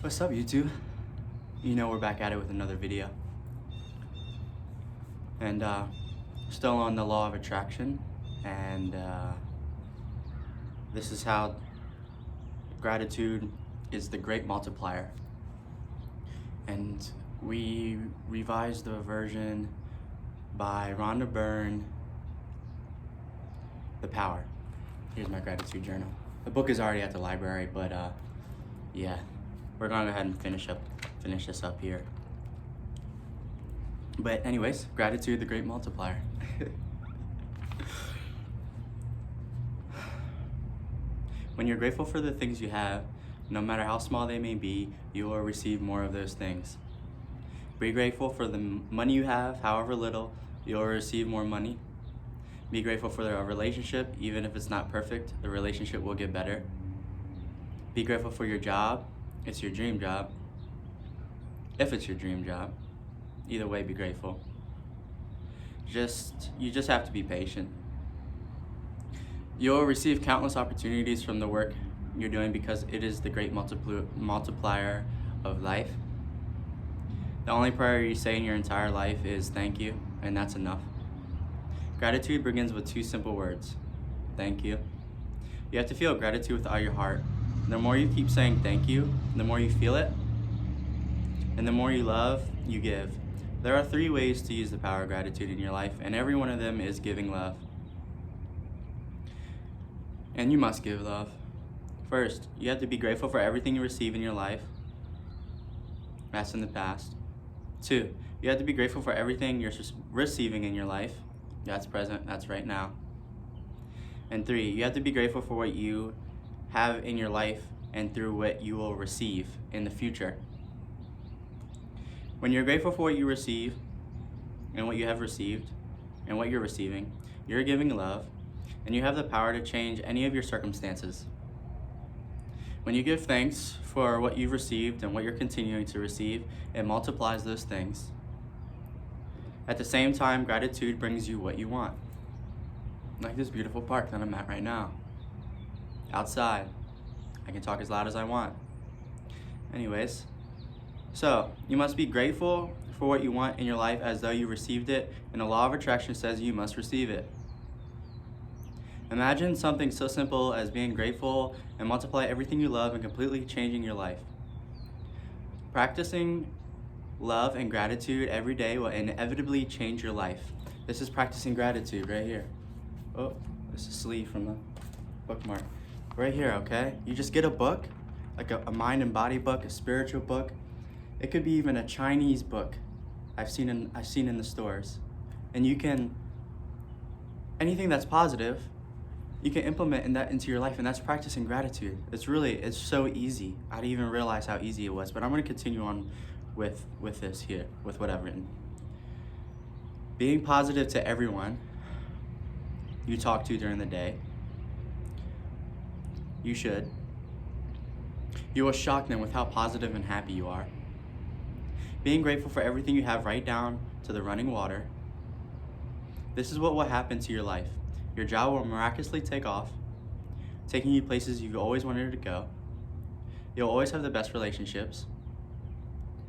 What's up, YouTube? You know we're back at it with another video. And still on the law of attraction. And this is how gratitude is the great multiplier. And we revised the version by Rhonda Byrne, The Power. Here's my gratitude journal. The book is already at the library, but yeah, we're gonna go ahead and finish this up here. But anyways, gratitude, the great multiplier. When you're grateful for the things you have, no matter how small they may be, you will receive more of those things. Be grateful for the money you have, however little, you'll receive more money. Be grateful for the relationship, even if it's not perfect, the relationship will get better. Be grateful for your job, it's your dream job. If it's your dream job, either way, be grateful. You just have to be patient. You'll receive countless opportunities from the work you're doing because it is the great multiplier of life. The only prayer you say in your entire life is thank you, and that's enough. Gratitude begins with two simple words: thank you. You have to feel gratitude with all your heart. The more you keep saying thank you, the more you feel it, and the more you love, you give. There are 3 ways to use the power of gratitude in your life, and every one of them is giving love. And you must give love. First, you have to be grateful for everything you receive in your life. That's in the past. 2, you have to be grateful for everything you're receiving in your life. That's present, that's right now. And 3, you have to be grateful for what you have in your life and through what you will receive in the future. When you're grateful for what you receive and what you have received and what you're receiving, you're giving love, and you have the power to change any of your circumstances. When you give thanks for what you've received and what you're continuing to receive, it multiplies those things. At the same time, gratitude brings you what you want. Like this beautiful park that I'm at right now. Outside. I can talk as loud as I want. Anyways, so you must be grateful for what you want in your life as though you received it, and the law of attraction says you must receive it. Imagine something so simple as being grateful and multiply everything you love and completely changing your life. Practicing love and gratitude every day will inevitably change your life. This is practicing gratitude right here. Oh, this is a sleeve from the bookmark. Right here, okay? You just get a book, like a mind and body book, a spiritual book. It could be even a Chinese book I've seen in the stores. And you can, anything that's positive, you can implement that into your life, and that's practicing gratitude. It's so easy. I didn't even realize how easy it was, but I'm gonna continue on with this here, with what I've written. Being positive to everyone you talk to during the day. You should. You will shock them with how positive and happy you are. Being grateful for everything you have right down to the running water. This is what will happen to your life. Your job will miraculously take off, taking you places you've always wanted to go. You'll always have the best relationships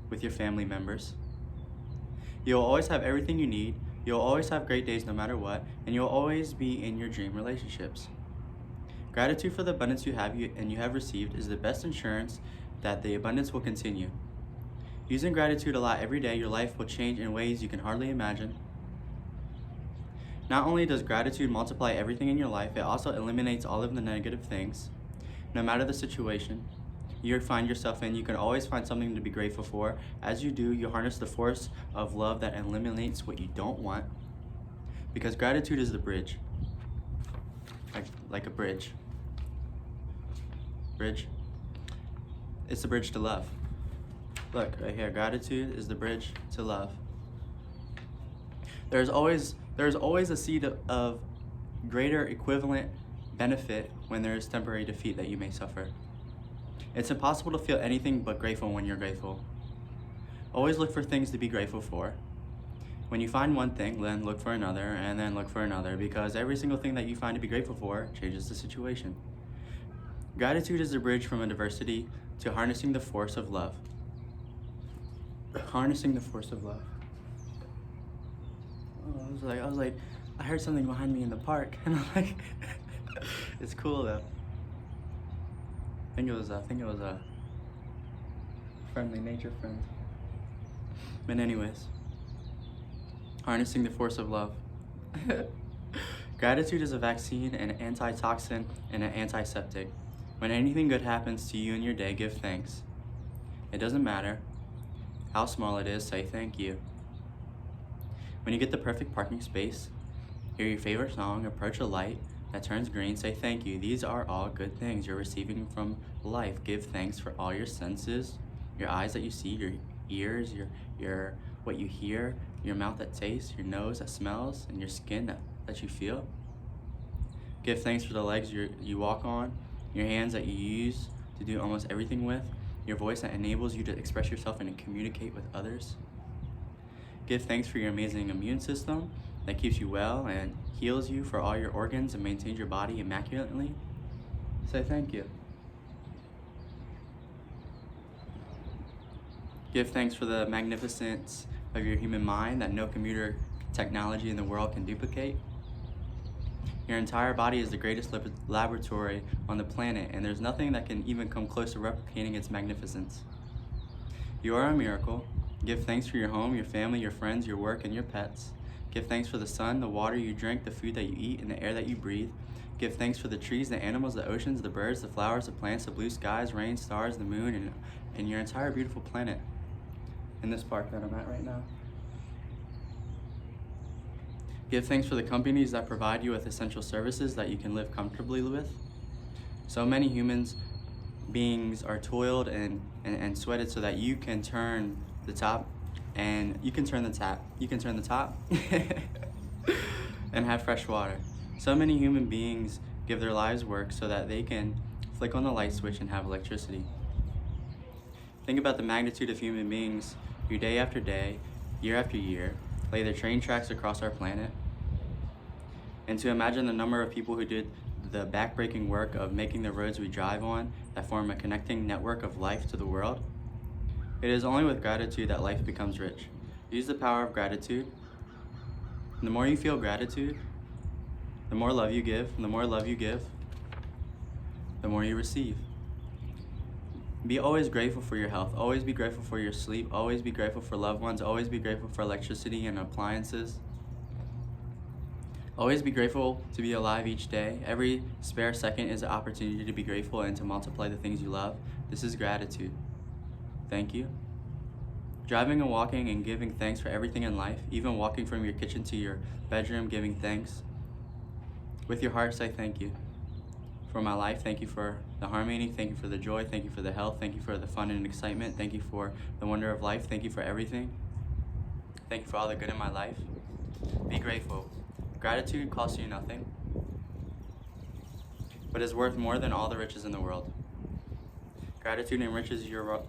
with your family members. You'll always have everything you need. You'll always have great days no matter what, and you'll always be in your dream relationships. Gratitude for the abundance you have received is the best insurance that the abundance will continue. Using gratitude a lot every day, your life will change in ways you can hardly imagine. Not only does gratitude multiply everything in your life, it also eliminates all of the negative things. No matter the situation you find yourself in, you can always find something to be grateful for. As you do, you harness the force of love that eliminates what you don't want. Because gratitude is the bridge. Like a bridge. Bridge. It's the bridge to love. Look, right here, gratitude is the bridge to love. There's always a seed of greater equivalent benefit when there is temporary defeat that you may suffer. It's impossible to feel anything but grateful when you're grateful. Always look for things to be grateful for. When you find one thing, then look for another, and then look for another, because every single thing that you find to be grateful for changes the situation. Gratitude is the bridge from adversity to harnessing the force of love. Harnessing the force of love. Oh, I was like, I heard something behind me in the park, and I'm like, it's cool though. I think it was a friendly nature friend. But anyways, harnessing the force of love. Gratitude is a vaccine, an antitoxin, and an antiseptic. When anything good happens to you in your day, give thanks. It doesn't matter how small it is, say thank you. When you get the perfect parking space, hear your favorite song, approach a light that turns green, say thank you. These are all good things you're receiving from life. Give thanks for all your senses, your eyes that you see, your ears, your what you hear, your mouth that tastes, your nose that smells, and your skin that you feel. Give thanks for the legs you walk on, your hands that you use to do almost everything with, your voice that enables you to express yourself and to communicate with others. Give thanks for your amazing immune system that keeps you well and heals you, for all your organs and maintains your body immaculately. Say thank you. Give thanks for the magnificence of your human mind that no computer technology in the world can duplicate. Your entire body is the greatest laboratory on the planet, and there's nothing that can even come close to replicating its magnificence. You are a miracle. Give thanks for your home, your family, your friends, your work, and your pets. Give thanks for the sun, the water you drink, the food that you eat, and the air that you breathe. Give thanks for the trees, the animals, the oceans, the birds, the flowers, the plants, the blue skies, rain, stars, the moon, and your entire beautiful planet in this park that I'm at right now. Give thanks for the companies that provide you with essential services that you can live comfortably with. So many humans beings are toiled and sweated so that you can turn the top and you can turn the tap. You can turn the top and have fresh water. So many human beings give their lives work so that they can flick on the light switch and have electricity. Think about the magnitude of human beings who day after day, year after year, lay their train tracks across our planet. And to imagine the number of people who did the backbreaking work of making the roads we drive on that form a connecting network of life to the world. It is only with gratitude that life becomes rich. Use the power of gratitude. The more you feel gratitude, the more love you give, and the more love you give, the more you receive. Be always grateful for your health. Always be grateful for your sleep. Always be grateful for loved ones. Always be grateful for electricity and appliances. Always be grateful to be alive each day. Every spare second is an opportunity to be grateful and to multiply the things you love. This is gratitude. Thank you. Driving and walking and giving thanks for everything in life, even walking from your kitchen to your bedroom, giving thanks. With your heart, say thank you. For my life, thank you for the harmony, thank you for the joy, thank you for the health, thank you for the fun and excitement, thank you for the wonder of life, thank you for everything. Thank you for all the good in my life. Be grateful. Gratitude costs you nothing, but is worth more than all the riches in the world. Gratitude enriches your life.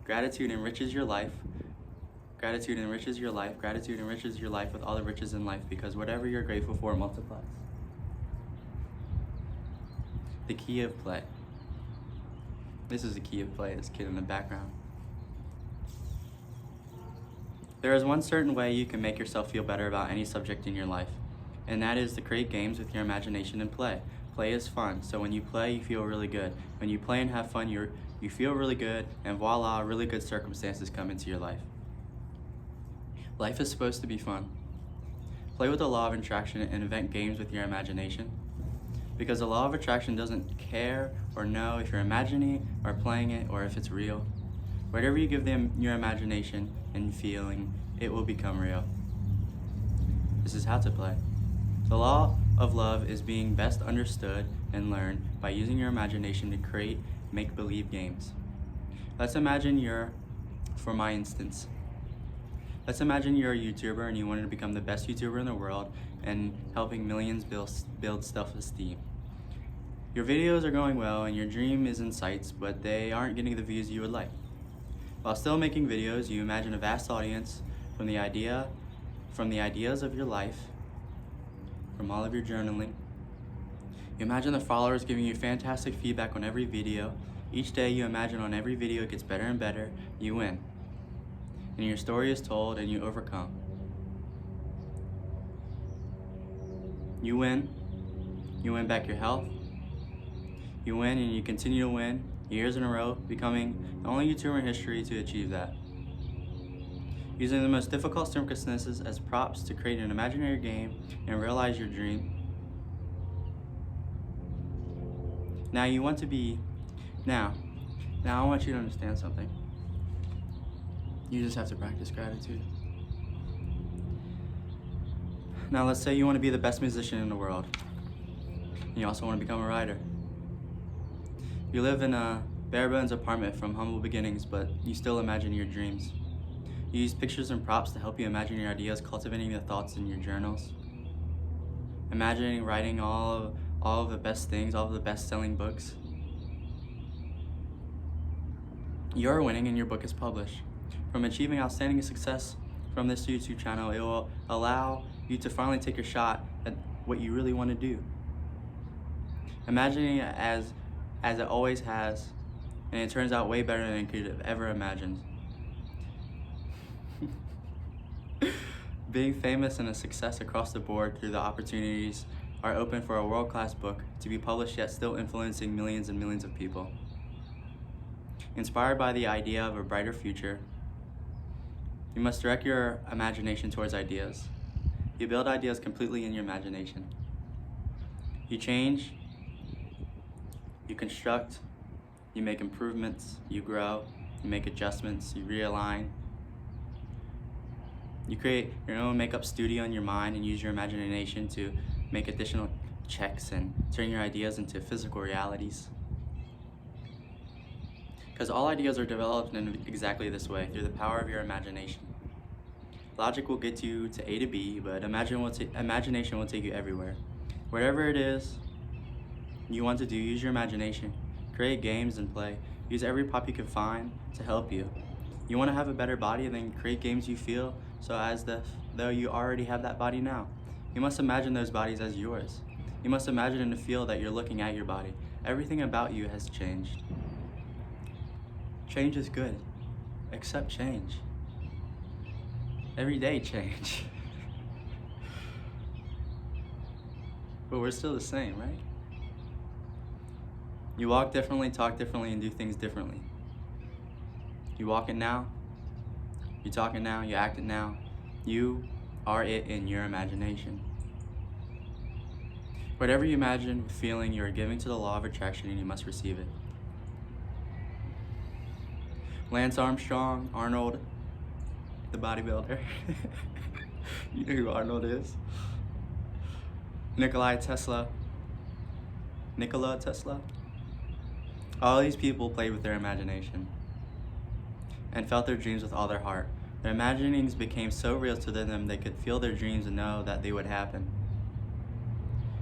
Gratitude enriches your life. Gratitude enriches your life with all the riches in life, because whatever you're grateful for multiplies. The key of play. This is the key of play, this kid in the background. There is one certain way you can make yourself feel better about any subject in your life, and that is to create games with your imagination and play. Play is fun, so when you play, you feel really good. When you play and have fun, you feel really good, and voila, really good circumstances come into your life. Life is supposed to be fun. Play with the law of attraction and invent games with your imagination, because the law of attraction doesn't care or know if you're imagining or playing it or if it's real. Whatever you give them your imagination and feeling, it will become real. This is how to play. The law of love is being best understood and learned by using your imagination to create make-believe games. Let's imagine for my instance, let's imagine you're a YouTuber and you wanted to become the best YouTuber in the world and helping millions build self-esteem. Your videos are going well and your dream is in sights, but they aren't getting the views you would like. While still making videos, you imagine a vast audience from the ideas of your life, from all of your journaling. You You imagine the followers giving you fantastic feedback on every video. Each day you imagine on every video it gets better and better. You win. And your story is told and you overcome. You win. You win back your health. You win and you continue to win years in a row, becoming the only YouTuber in history to achieve that. Using the most difficult circumstances as props to create an imaginary game and realize your dream. Now you want to be, now I want you to understand something. You just have to practice gratitude. Now let's say you want to be the best musician in the world. You also want to become a writer. You live in a bare bones apartment from humble beginnings, but you still imagine your dreams. You use pictures and props to help you imagine your ideas, cultivating the thoughts in your journals. Imagining writing all of the best things, all of the best-selling books. You're winning and your book is published. From achieving outstanding success from this YouTube channel, it will allow you to finally take a shot at what you really want to do. Imagining it as it always has, and it turns out way better than you could have ever imagined. Being famous and a success across the board through the opportunities are open for a world-class book to be published, yet still influencing millions and millions of people. Inspired by the idea of a brighter future, you must direct your imagination towards ideas. You build ideas completely in your imagination. You change, you construct, you make improvements, you grow, you make adjustments, you realign. You create your own makeup studio in your mind and use your imagination to make additional checks and turn your ideas into physical realities. Because all ideas are developed in exactly this way, through the power of your imagination. Logic will get you to A to B, but imagination will take you everywhere. Whatever it is you want to do, use your imagination. Create games and play. Use every prop you can find to help you. You want to have a better body, then create games you feel so as though you already have that body now. You must imagine those bodies as yours. You must imagine and feel that you're looking at your body. Everything about you has changed. Change is good. Accept change. Every day change. But we're still the same, right? You walk differently, talk differently, and do things differently. You walk it now, you talk it now, you act it now. You are it in your imagination. Whatever you imagine, feeling, you are giving to the law of attraction and you must receive it. Lance Armstrong, Arnold, the bodybuilder. You know who Arnold is? Nikola Tesla. All these people played with their imagination and felt their dreams with all their heart. Their imaginings became so real to them they could feel their dreams and know that they would happen.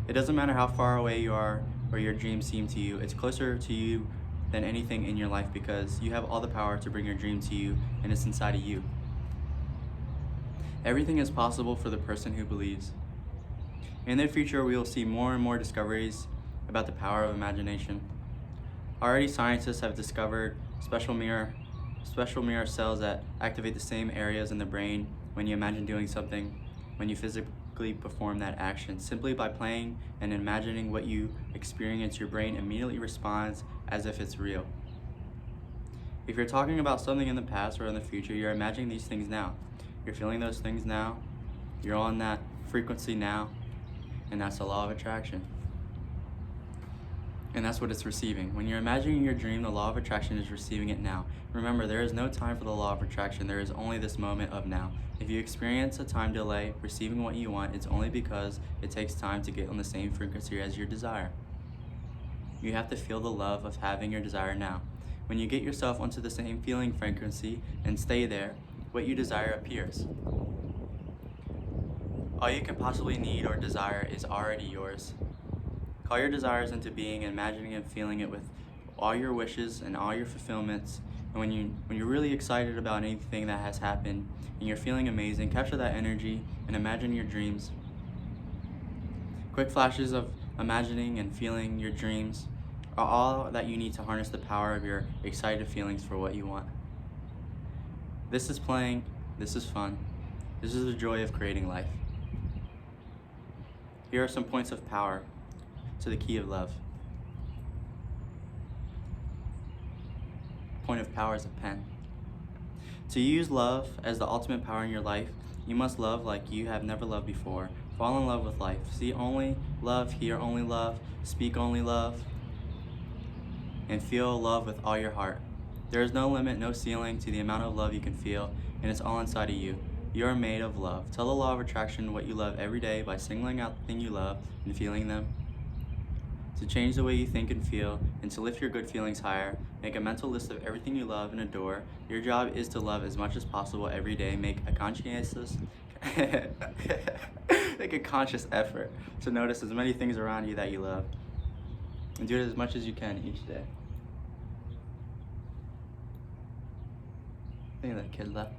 It doesn't matter how far away you are or your dreams seem to you, it's closer to you than anything in your life because you have all the power to bring your dream to you and it's inside of you. Everything is possible for the person who believes. In the future, we will see more and more discoveries about the power of imagination. Already scientists have discovered special mirror cells that activate the same areas in the brain when you imagine doing something, when you physically perform that action. Simply by playing and imagining what you experience, your brain immediately responds as if it's real. If you're talking about something in the past or in the future, you're imagining these things now. You're feeling those things now. You're on that frequency now, and that's the law of attraction. And that's what it's receiving. When you're imagining your dream, the law of attraction is receiving it now. Remember, there is no time for the law of attraction. There is only this moment of now. If you experience a time delay receiving what you want, it's only because it takes time to get on the same frequency as your desire. You have to feel the love of having your desire now. When you get yourself onto the same feeling frequency and stay there, what you desire appears. All you can possibly need or desire is already yours. Call your desires into being, imagining and feeling it with all your wishes and all your fulfillments. And when you're really excited about anything that has happened and you're feeling amazing, capture that energy and imagine your dreams. Quick flashes of imagining, and feeling your dreams are all that you need to harness the power of your excited feelings for what you want. This is playing, this is fun, this is the joy of creating life. Here are some points of power to the key of love. Point of power is a pen. To use love as the ultimate power in your life, you must love like you have never loved before. Fall in love with life. See only love, hear only love, speak only love, and feel love with all your heart. There is no limit, no ceiling to the amount of love you can feel, and it's all inside of you. You are made of love. Tell the law of attraction what you love every day by singling out the thing you love and feeling them. To change the way you think and feel, and to lift your good feelings higher, make a mental list of everything you love and adore. Your job is to love as much as possible every day. Make a conscious effort to notice as many things around you that you love, and do it as much as you can each day. I think that kid left.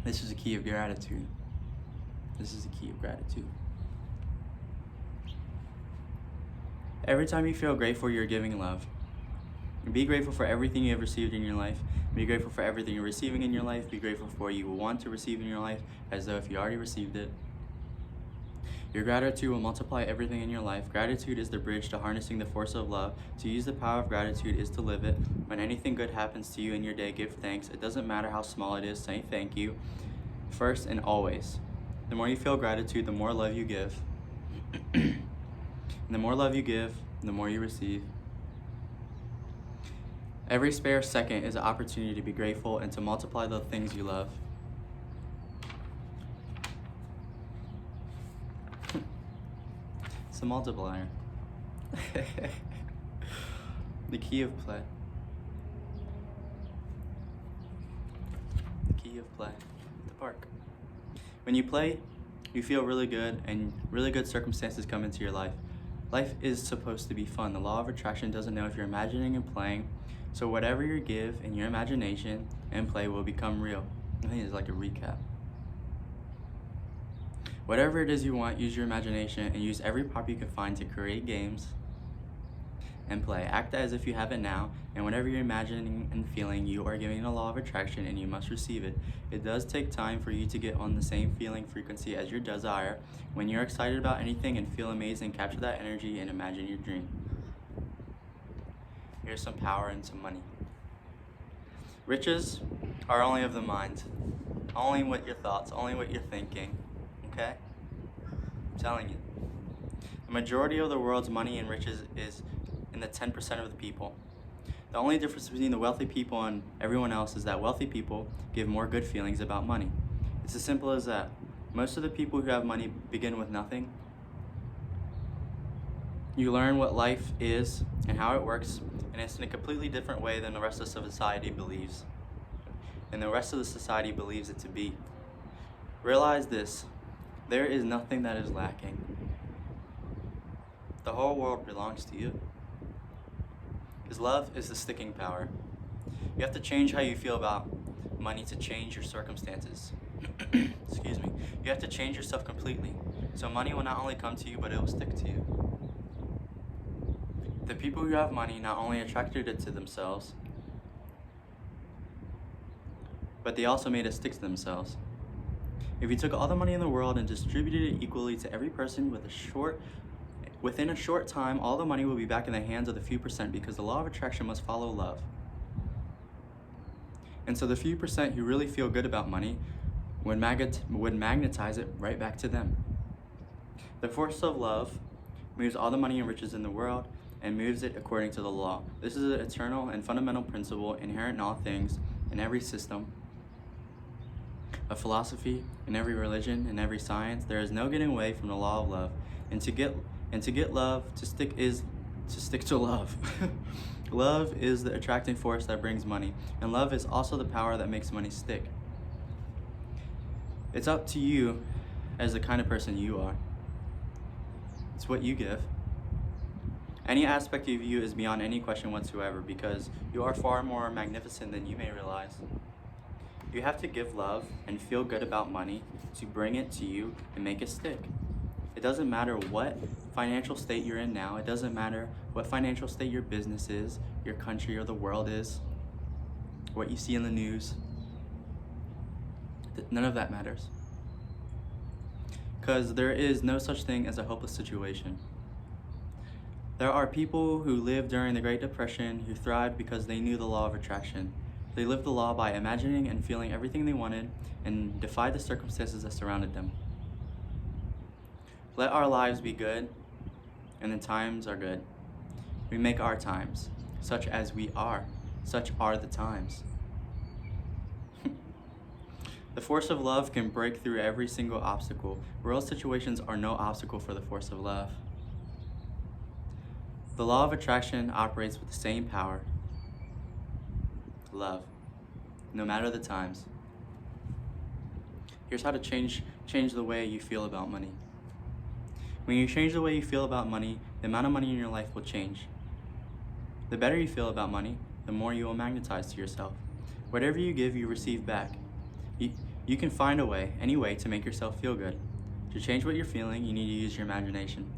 This is the key of gratitude. This is the key of gratitude. Every time you feel grateful, you're giving love. Be grateful for everything you have received in your life. Be grateful for everything you're receiving in your life. Be grateful for what you want to receive in your life, as though if you already received it. Your gratitude will multiply everything in your life. Gratitude is the bridge to harnessing the force of love. To use the power of gratitude is to live it. When anything good happens to you in your day, give thanks. It doesn't matter how small it is, say thank you. First and always. The more you feel gratitude, the more love you give. And the more love you give, the more you receive. Every spare second is an opportunity to be grateful and to multiply the things you love. It's a multiplier. The key of play. The key of play. The park. When you play, you feel really good, and really good circumstances come into your life. Life is supposed to be fun. The law of attraction doesn't know if you're imagining and playing, so whatever you give in your imagination and play will become real. I think it's like a recap. Whatever it is you want, use your imagination and use every prop you can find to create games and play. Act as if you have it now, and whatever you're imagining and feeling, you are giving the law of attraction and you must receive it. It does take time for you to get on the same feeling frequency as your desire. When you're excited about anything and feel amazing, capture that energy and imagine your dream. Here's some power and some money. Riches are only of the mind, only with your thoughts, only what you're thinking, okay? I'm telling you. The majority of the world's money and riches is in the 10% of the people. The only difference between the wealthy people and everyone else is that wealthy people give more good feelings about money. It's as simple as that. Most of the people who have money begin with nothing. You learn what life is and how it works, and it's in a completely different way than the rest of society believes. And the rest of the society believes it to be. Realize this, there is nothing that is lacking. The whole world belongs to you. Because love is the sticking power. You have to change how you feel about money to change your circumstances. Excuse me. You have to change yourself completely. So money will not only come to you, but it will stick to you. The people who have money not only attracted it to themselves, but they also made it stick to themselves. If you took all the money in the world and distributed it equally to every person within a short time, all the money will be back in the hands of the few percent, because the law of attraction must follow love. And so the few percent who really feel good about money would magnetize it right back to them. The force of love moves all the money and riches in the world and moves it according to the law. This is an eternal and fundamental principle inherent in all things, in every system of philosophy, in every religion, in every science. There is no getting away from the law of love. And to get love to stick is to stick to love. Love is the attracting force that brings money, and love is also the power that makes money stick. It's up to you as the kind of person you are. It's what you give. Any aspect of you is beyond any question whatsoever, because you are far more magnificent than you may realize. You have to give love and feel good about money to bring it to you and make it stick. It doesn't matter what financial state you're in now. It doesn't matter what financial state your business is, your country, or the world is, what you see in the news. None of that matters. Because there is no such thing as a hopeless situation. There are people who lived during the Great Depression who thrived because they knew the law of attraction. They lived the law by imagining and feeling everything they wanted and defied the circumstances that surrounded them. Let our lives be good, and the times are good. We make our times, such as we are. Such are the times. The force of love can break through every single obstacle. Real situations are no obstacle for the force of love. The law of attraction operates with the same power. Love, no matter the times. Here's how to change the way you feel about money. When you change the way you feel about money, the amount of money in your life will change. The better you feel about money, the more you will magnetize to yourself. Whatever you give, you receive back. You can find a way, any way, to make yourself feel good. To change what you're feeling, you need to use your imagination.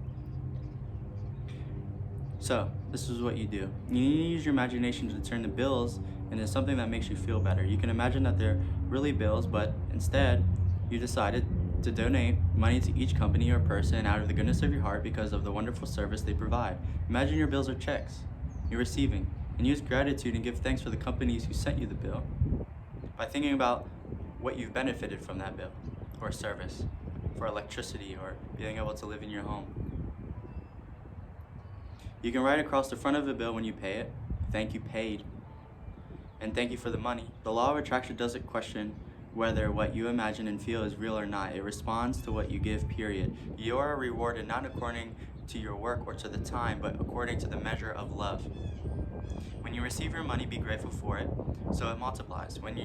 So, this is what you do. You need to use your imagination to turn the bills into something that makes you feel better. You can imagine that they're really bills, but instead, you decided to donate money to each company or person out of the goodness of your heart because of the wonderful service they provide. Imagine your bills are checks you're receiving, and use gratitude and give thanks for the companies who sent you the bill by thinking about what you've benefited from that bill or service, for electricity or being able to live in your home. You can write across the front of the bill when you pay it, thank you paid, and thank you for the money. The law of attraction doesn't question whether what you imagine and feel is real or not. It responds to what you give, period. You are rewarded not according to your work or to the time, but according to the measure of love. When you receive your money, be grateful for it, so it multiplies. When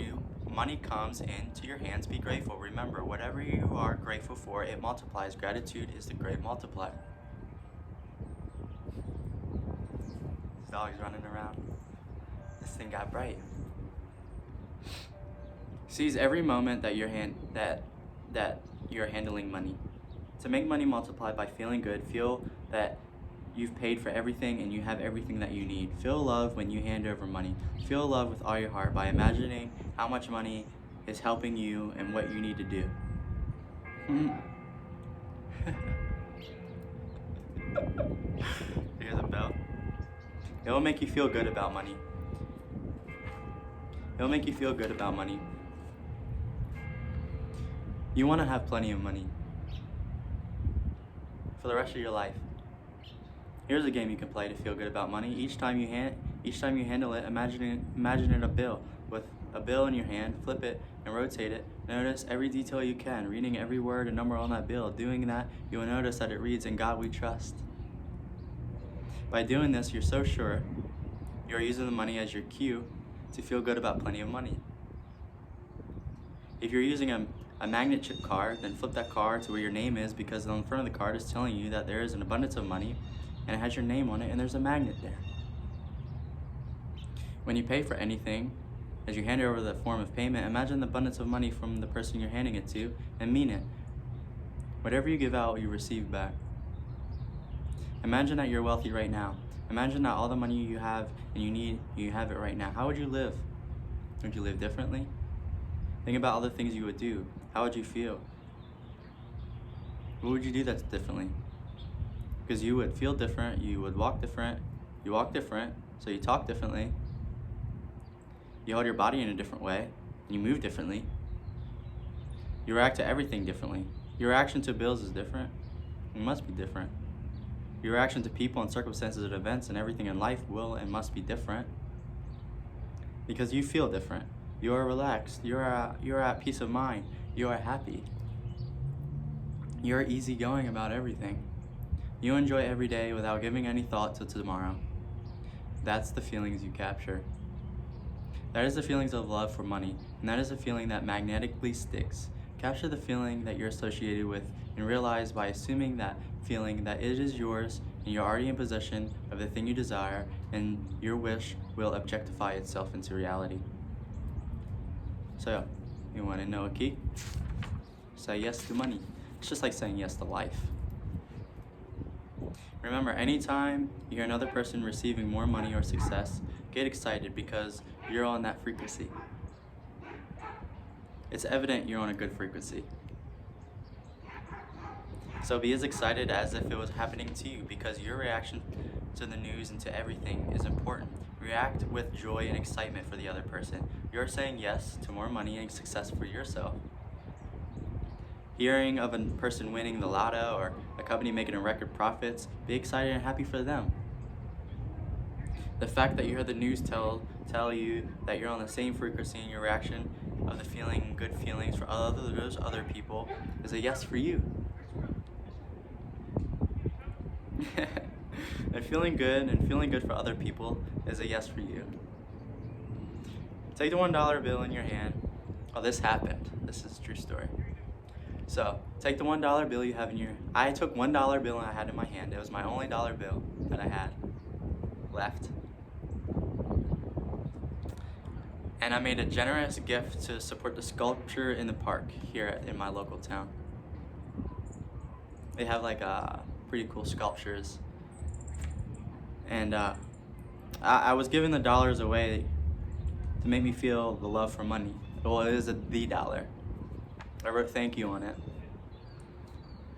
money comes into your hands, be grateful. Remember, whatever you are grateful for, it multiplies. Gratitude is the great multiplier. This dog's running around. This thing got bright. Seize every moment that you're handling money. To make money multiply by feeling good, feel that you've paid for everything and you have everything that you need. Feel love when you hand over money. Feel love with all your heart by imagining how much money is helping you and what you need to do. Hear the bell? It will make you feel good about money. It will make you feel good about money. You want to have plenty of money for the rest of your life. Here's a game you can play to feel good about money. Each time you handle it, imagine it a bill. With a bill in your hand, flip it and rotate it. Notice every detail you can, reading every word and number on that bill. Doing that, you will notice that it reads, "In God we trust." By doing this, you're so sure you are using the money as your cue to feel good about plenty of money. If you're using a magnet chip card, then flip that card to where your name is, because on the front of the card is telling you that there is an abundance of money and it has your name on it and there's a magnet there. When you pay for anything, as you hand it over the form of payment, imagine the abundance of money from the person you're handing it to and mean it. Whatever you give out, you receive back. Imagine that you're wealthy right now. Imagine that all the money you have and you have it right now. How would you live? Would you live differently? Think about all the things you would do. How would you feel? What would you do that's differently? Because you would feel different, you would walk different, you walk different, so you talk differently. You hold your body in a different way, you move differently. You react to everything differently. Your reaction to bills is different. It must be different. Your reaction to people and circumstances and events and everything in life will and must be different. Because you feel different. You are relaxed. You are at peace of mind. You are happy. You are easygoing about everything. You enjoy every day without giving any thought to tomorrow. That's the feelings you capture. That is the feelings of love for money, and that is a feeling that magnetically sticks. Capture the feeling that you're associated with and realize by assuming that feeling that it is yours and you're already in possession of the thing you desire, and your wish will objectify itself into reality. So You want to know a key? Say yes to money. It's just like saying yes to life. Remember, anytime you hear another person receiving more money or success, get excited because you're on that frequency. It's evident you're on a good frequency. So be as excited as if it was happening to you, because your reaction to the news and to everything is important. React with joy and excitement for the other person. You're saying yes to more money and success for yourself. Hearing of a person winning the lotto or a company making a record profits, be excited and happy for them. The fact that you heard the news tell you that you're on the same frequency in your reaction of the feeling good feelings for those other people is a yes for you. And feeling good for other people is a yes for you. Take the $1 bill in your hand. Oh, this happened. This is a true story. So, take the $1 bill you have in your... I took $1 bill I had in my hand. It was my only dollar bill that I had left. And I made a generous gift to support the sculpture in the park here in my local town. They have like pretty cool sculptures. And I was giving the dollars away to make me feel the love for money. Well, it is the dollar. I wrote thank you on it.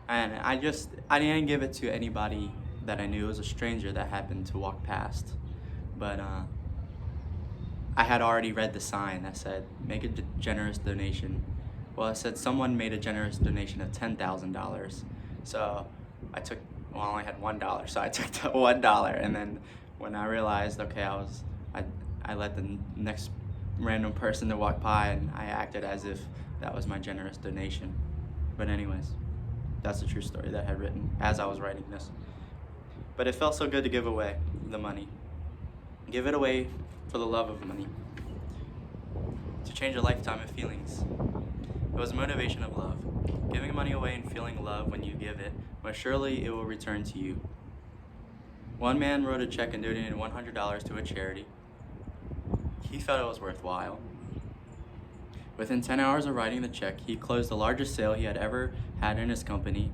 And I didn't give it to anybody that I knew. It was a stranger that happened to walk past. But I had already read the sign that said, make a generous donation. Well, it said someone made a generous donation of $10,000. So I only had $1, so I took the $1. And then when I realized, okay, I let the next random person to walk by, and I acted as if that was my generous donation. But anyways, that's a true story that I had written as I was writing this. But it felt so good to give away the money. Give it away for the love of money. To change a lifetime of feelings. It was a motivation of love. Giving money away and feeling love when you give it, but surely it will return to you. One man wrote a check and donated $100 to a charity. He felt it was worthwhile. Within 10 hours of writing the check, he closed the largest sale he had ever had in his company.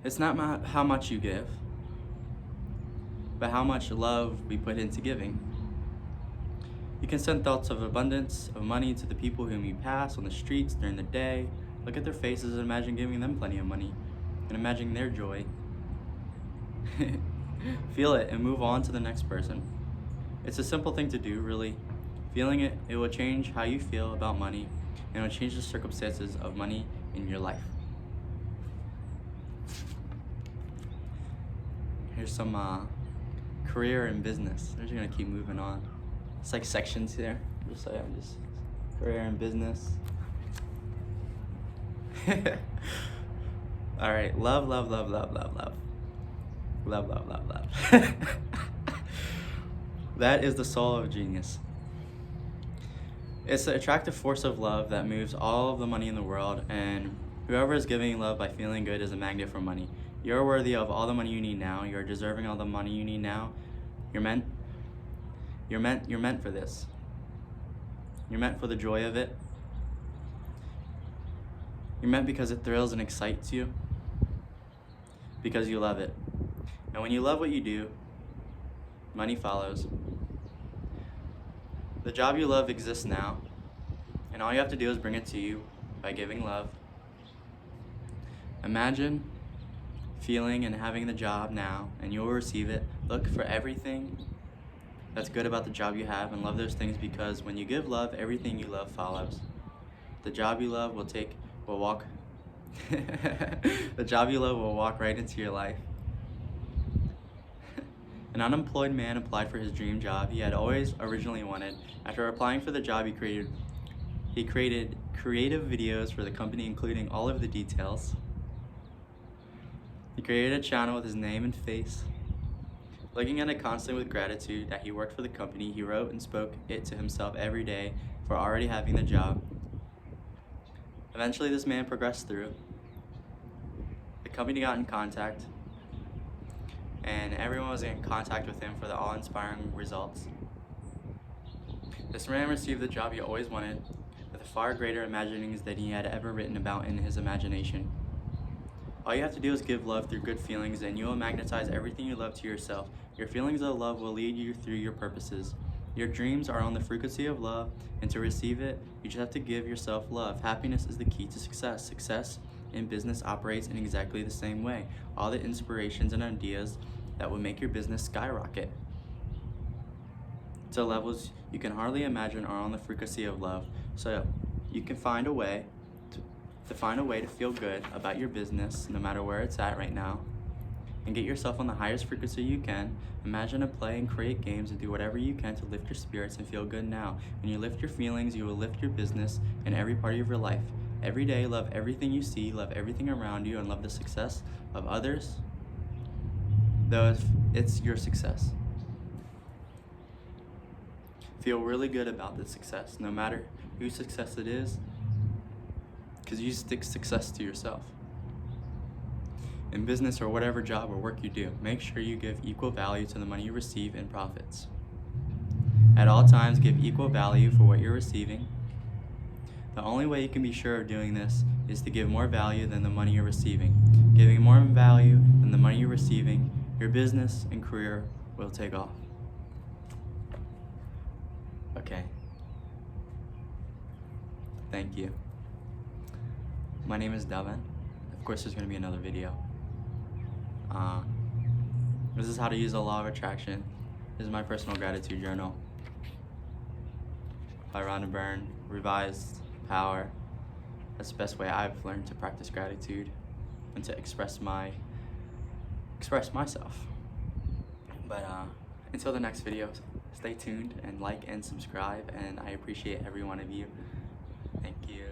It's not how much you give, but how much love we put into giving. You can send thoughts of abundance of money to the people whom you pass on the streets during the day. Look at their faces and imagine giving them plenty of money and imagine their joy. Feel it and move on to the next person. It's a simple thing to do, really. Feeling it will change how you feel about money, and it will change the circumstances of money in your life. Here's some career and business. We're just gonna keep moving on. It's like sections here. Just career and business. All right, love. Love. That is the soul of genius. It's the attractive force of love that moves all of the money in the world, and whoever is giving love by feeling good is a magnet for money. You're worthy of all the money you need now. You're deserving all the money you need now. You're meant for this. You're meant for the joy of it. You're meant because it thrills and excites you. Because you love it. And when you love what you do, money follows. The job you love exists now, and all you have to do is bring it to you by giving love. Imagine feeling and having the job now, and you'll receive it. Look for everything that's good about the job you have and love those things, because when you give love, everything you love follows. The job you love will walk the job you love will walk right into your life. An unemployed man applied for his dream job he had always originally wanted. After applying for the job, he created creative videos for the company, including all of the details. He created a channel with his name and face. Looking at it constantly with gratitude that he worked for the company, he wrote and spoke it to himself every day for already having the job. Eventually, this man progressed through. The company got in contact, and everyone was in contact with him for the awe-inspiring results. This man received the job he always wanted, with far greater imaginings than he had ever written about in his imagination. All you have to do is give love through good feelings, and you will magnetize everything you love to yourself. Your feelings of love will lead you through your purposes. Your dreams are on the frequency of love, and to receive it, you just have to give yourself love. Happiness is the key to success. Success in business operates in exactly the same way. All the inspirations and ideas that will make your business skyrocket to levels you can hardly imagine are on the frequency of love. So you can find a way to feel good about your business no matter where it's at right now, and get yourself on the highest frequency you can. Imagine a play and create games and do whatever you can to lift your spirits and feel good now. When you lift your feelings, you will lift your business and every part of your life. Every day, love everything you see, love everything around you, and love the success of others, though it's your success. Feel really good about the success, no matter whose success it is, because you stick success to yourself. In business or whatever job or work you do, make sure you give equal value to the money you receive in profits. At all times, give equal value for what you're receiving. The only way you can be sure of doing this is to give more value than the money you're receiving. Giving more value than the money you're receiving, your business and career will take off. Okay. Thank you. My name is Devin. Of course, there's going to be another video. This is how to use the law of attraction. This is my personal gratitude journal by Rhonda Byrne, revised power. That's the best way I've learned to practice gratitude and to express myself. But until the next video, stay tuned and like and subscribe, and I appreciate every one of you. Thank you.